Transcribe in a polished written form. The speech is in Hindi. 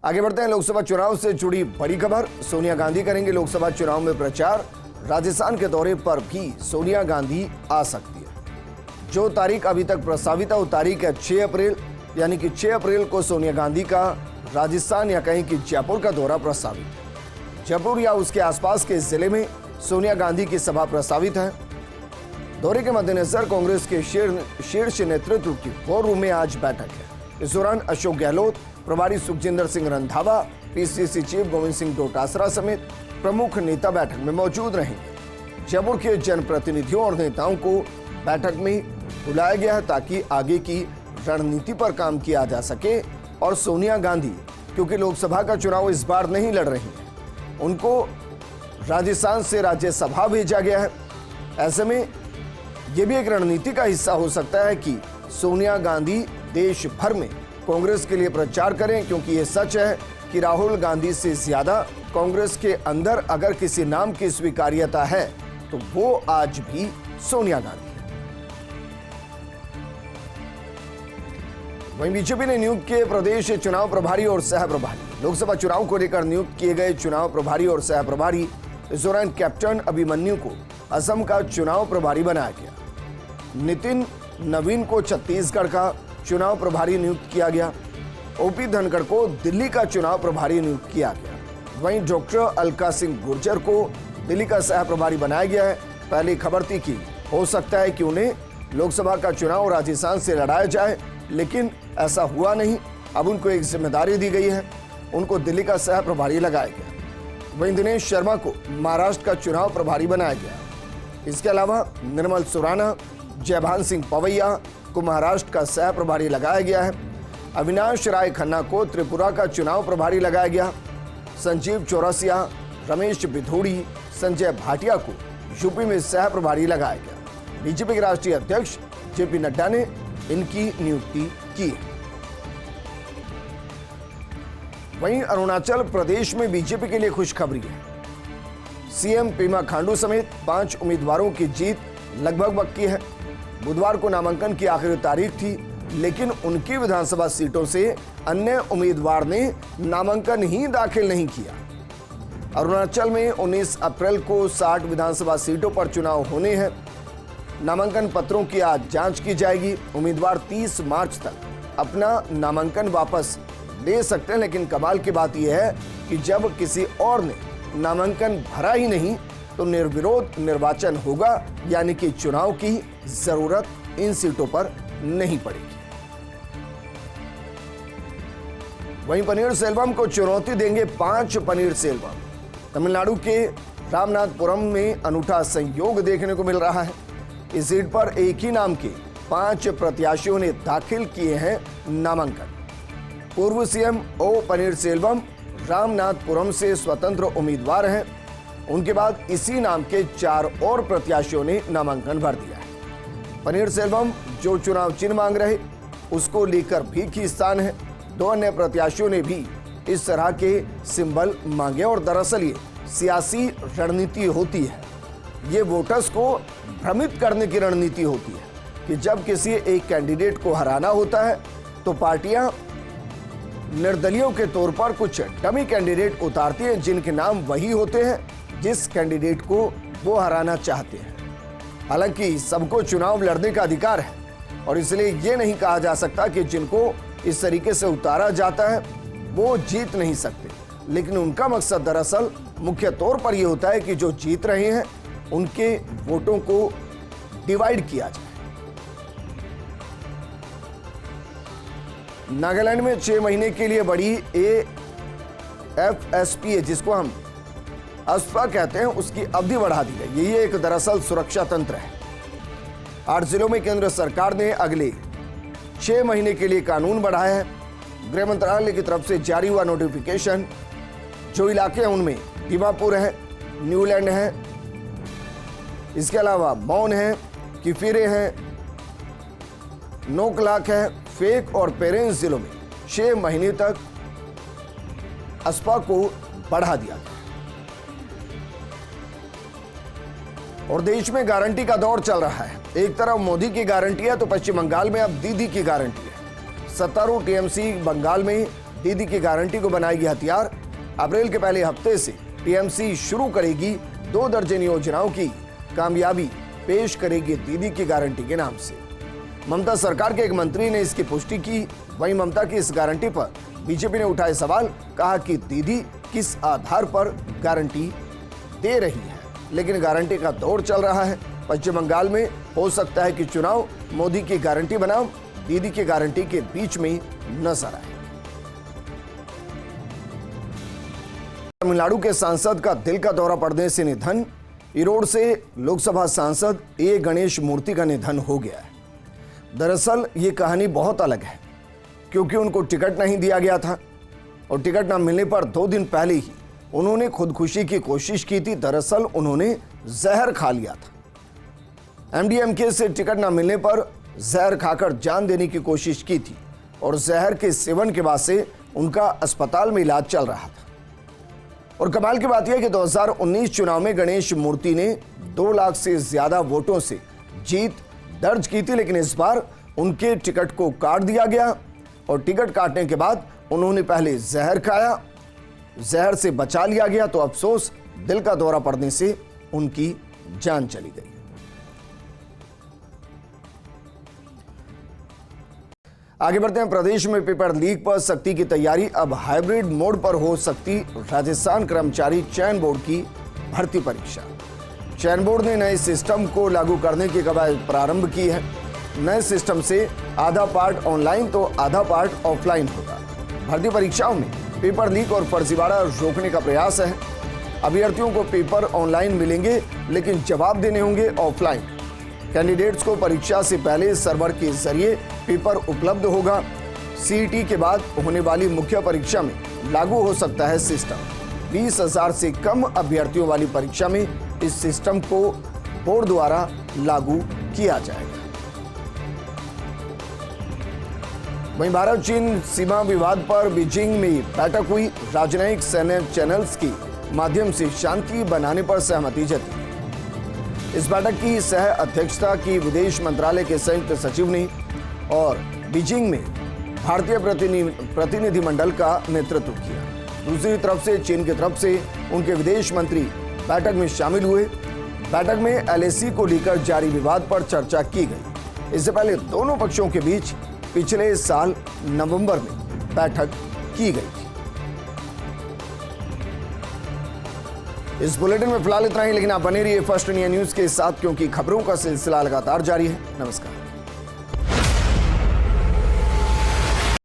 आगे बढ़ते हैं। लोकसभा चुनाव से जुड़ी बड़ी खबर। सोनिया गांधी करेंगे लोकसभा चुनाव में प्रचार। राजस्थान के दौरे पर भी सोनिया गांधी आ सकती है। जो तारीख अभी तक प्रस्तावित है वो तारीख है 6 अप्रैल, यानी कि 6 अप्रैल को सोनिया गांधी का राजस्थान या कहीं कि जयपुर का दौरा प्रस्तावित है। जयपुर या उसके आसपास के जिले में सोनिया गांधी की सभा प्रस्तावित है। दौरे के मद्देनजर कांग्रेस के शीर्ष नेतृत्व की वॉर रूम में आज बैठक है। इस दौरान अशोक गहलोत, प्रभारी सुखजिंदर सिंह रंधावा, पीसीसी चीफ गोविंद सिंह डोटासरा समेत प्रमुख नेता बैठक में मौजूद रहेंगे। जयपुर के जनप्रतिनिधियों और नेताओं को बैठक में बुलाया गया है ताकि आगे की रणनीति पर काम किया जा सके। और सोनिया गांधी क्योंकि लोकसभा का चुनाव इस बार नहीं लड़ रही हैं, उनको राजस्थान से राज्यसभा भेजा गया है। ऐसे में यह भी एक रणनीति का हिस्सा हो सकता है कि सोनिया गांधी देश भर में कांग्रेस के लिए प्रचार करें, क्योंकि ये सच है कि राहुल गांधी से ज्यादा कांग्रेस के अंदर अगर किसी नाम की स्वीकार्यता है तो वो आज भी सोनिया गांधी है। वहीं बीजेपी ने नियुक्त किए प्रदेश चुनाव प्रभारी और सह प्रभारी। लोकसभा चुनाव को लेकर नियुक्त किए गए चुनाव प्रभारी और सह प्रभारी। इस दौरान कैप्टन अभिमन्यु को असम का चुनाव प्रभारी बनाया गया। नितिन नवीन को छत्तीसगढ़ का चुनाव प्रभारी नियुक्त किया गया। ओपी धनखड़ को दिल्ली का चुनाव प्रभारी नियुक्त किया गया। वहीं डॉक्टर अलका सिंह गुर्जर को दिल्ली का सह प्रभारी बनाया गया है। पहली खबर थी कि हो सकता है कि उन्हें लोकसभा का चुनाव राजस्थान से लड़ाया जाए, लेकिन ऐसा हुआ नहीं। अब उनको एक जिम्मेदारी दी गई है, उनको दिल्ली का सह प्रभारी लगाया गया। वहीं दिनेश शर्मा को महाराष्ट्र का चुनाव प्रभारी बनाया गया। इसके अलावा निर्मल सुराना, जयभान सिंह पवैया को महाराष्ट्र का सह प्रभारी लगाया गया है। अविनाश राय खन्ना को त्रिपुरा का चुनाव प्रभारी लगाया गया। संजीव चौरसिया, रमेश बिधोड़ी, संजय भाटिया को यूपी में सह प्रभारी लगाया गया। बीजेपी के राष्ट्रीय अध्यक्ष जेपी नड्डा ने इनकी नियुक्ति की है। वहीं अरुणाचल प्रदेश में बीजेपी के लिए खुशखबरी है। सीएम पेमा खांडू समेत 5 उम्मीदवारों की जीत लगभग पक्की है। बुधवार को नामांकन की आखिरी तारीख थी, लेकिन उनकी विधानसभा सीटों से अन्य उम्मीदवार ने नामांकन ही दाखिल नहीं किया। अरुणाचल में 19 अप्रैल को 60 विधानसभा सीटों पर चुनाव होने हैं। नामांकन पत्रों की आज जांच की जाएगी। उम्मीदवार 30 मार्च तक अपना नामांकन वापस ले सकते हैं, लेकिन कमाल की बात यह है कि जब किसी और ने नामांकन भरा ही नहीं तो निर्विरोध निर्वाचन होगा, यानी कि चुनाव की जरूरत इन सीटों पर नहीं पड़ेगी। वहीं पनीरसेल्वम को चुनौती देंगे 5 पनीरसेल्वम। तमिलनाडु के रामनाथपुरम में अनूठा संयोग देखने को मिल रहा है। इस सीट पर एक ही नाम के 5 प्रत्याशियों ने दाखिल किए हैं नामांकन। पूर्व सीएम ओ पनीरसेल्वम रामनाथपुरम से स्वतंत्र उम्मीदवार हैं। उनके बाद इसी नाम के 4 और प्रत्याशियों ने नामांकन भर दिया है। पनीरसेल्वम जो चुनाव चिन्ह मांग रहे उसको लेकर भी खींचतान है। 2 अन्य प्रत्याशियों ने भी इस तरह के सिंबल मांगे। और दरअसल ये सियासी रणनीति होती है, ये वोटर्स को भ्रमित करने की रणनीति होती है कि जब किसी एक कैंडिडेट को हराना होता है तो पार्टियां निर्दलीयों के तौर पर कुछ डमी कैंडिडेट उतारती हैं, जिनके नाम वही होते हैं जिस कैंडिडेट को वो हराना चाहते हैं। हालांकि सबको चुनाव लड़ने का अधिकार है और इसलिए ये नहीं कहा जा सकता कि जिनको इस तरीके से उतारा जाता है वो जीत नहीं सकते, लेकिन उनका मकसद दरअसल मुख्य तौर पर यह होता है कि जो जीत रहे हैं उनके वोटों को डिवाइड किया जाए। नागालैंड में 6 महीने के लिए बढ़ी AFSPA, जिसको हम अस्पा कहते हैं, उसकी अवधि बढ़ा दी गई। यही एक दरअसल सुरक्षा तंत्र है। 8 जिलों में केंद्र सरकार ने अगले 6 महीने के लिए कानून बढ़ाया है। गृह मंत्रालय की तरफ से जारी हुआ नोटिफिकेशन। जो इलाके हैं उनमें दीमापुर है, न्यूलैंड है, इसके अलावा मौन है, किफिरे हैं, नोकलाक है, फेक और पेरेंस जिलों में 6 महीने तक अस्पा को बढ़ा दिया गया। और देश में गारंटी का दौर चल रहा है। एक तरफ मोदी की गारंटी है तो पश्चिम बंगाल में अब दीदी की गारंटी है। सत्तारूढ़ टीएमसी बंगाल में दीदी की गारंटी को बनाएगी हथियार। अप्रैल के पहले हफ्ते से टीएमसी शुरू करेगी 2 दर्जन योजनाओं की कामयाबी पेश करेगी दीदी की गारंटी के नाम से। ममता सरकार के एक मंत्री ने इसकी पुष्टि की। वहीं ममता की इस गारंटी पर बीजेपी ने उठाए सवाल, कहा कि दीदी किस आधार पर गारंटी दे रही है, लेकिन गारंटी का दौर चल रहा है। पश्चिम बंगाल में हो सकता है कि चुनाव मोदी की गारंटी बनाम दीदी की गारंटी के बीच में नजर आए। तमिलनाडु के सांसद का दिल का दौरा पड़ने से निधन। ईरोड से लोकसभा सांसद ए गणेश मूर्ति का निधन हो गया है। दरअसल ये कहानी बहुत अलग है, क्योंकि उनको टिकट नहीं दिया गया था और टिकट न मिलने पर 2 दिन पहले ही उन्होंने खुदकुशी की कोशिश की थी। दरअसल उन्होंने जहर खा लिया था। एमडीएमके से टिकट न मिलने पर जहर खाकर जान देने की कोशिश की थी और जहर के सेवन के बाद से उनका अस्पताल में इलाज चल रहा था। और कमाल की बात यह कि 2019 चुनाव में गणेश मूर्ति ने 2 लाख से ज्यादा वोटों से जीत दर्ज की थी, लेकिन इस बार उनके टिकट को काट दिया गया और टिकट काटने के बाद उन्होंने पहले जहर खाया, जहर से बचा लिया गया तो अफसोस दिल का दौरा पड़ने से उनकी जान चली गई। आगे बढ़ते हैं। प्रदेश में पेपर लीक पर सख्ती की तैयारी। अब हाइब्रिड मोड पर हो सकती राजस्थान कर्मचारी चयन बोर्ड की भर्ती परीक्षा। चयन बोर्ड ने नए सिस्टम को लागू करने की कवायद प्रारंभ की है। नए सिस्टम से आधा पार्ट ऑनलाइन तो आधा पार्ट ऑफलाइन होगा। भर्ती परीक्षाओं में पेपर लीक और फर्जीवाड़ा रोकने का प्रयास है। अभ्यर्थियों को पेपर ऑनलाइन मिलेंगे, लेकिन जवाब देने होंगे ऑफलाइन। कैंडिडेट्स को परीक्षा से पहले सर्वर के जरिए पेपर उपलब्ध होगा। सीईटी के बाद होने वाली मुख्य परीक्षा में लागू हो सकता है सिस्टम। 20,000 से कम अभ्यर्थियों वाली परीक्षा में इस सिस्टम को बोर्ड द्वारा लागू किया जाएगा। वहीं भारत चीन सीमा विवाद पर बीजिंग में बैठक हुई। राजनयिक सैन्य चैनल्स के माध्यम से शांति बनाने पर सहमति जताई। इस बैठक की सह अध्यक्षता की विदेश मंत्रालय के संयुक्त सचिव ने और बीजिंग में भारतीय प्रतिनिधिमंडल का नेतृत्व किया। दूसरी तरफ से चीन की तरफ से उनके विदेश मंत्री बैठक में शामिल हुए। बैठक में एलएसी को लेकर जारी विवाद पर चर्चा की गई। इससे पहले दोनों पक्षों के बीच पिछले साल नवंबर में बैठक की गई थी। इस बुलेटिन में फिलहाल इतना ही, लेकिन आप बने रहिए फर्स्ट इंडिया न्यूज के साथ, क्योंकि खबरों का सिलसिला लगातार जारी है। नमस्कार।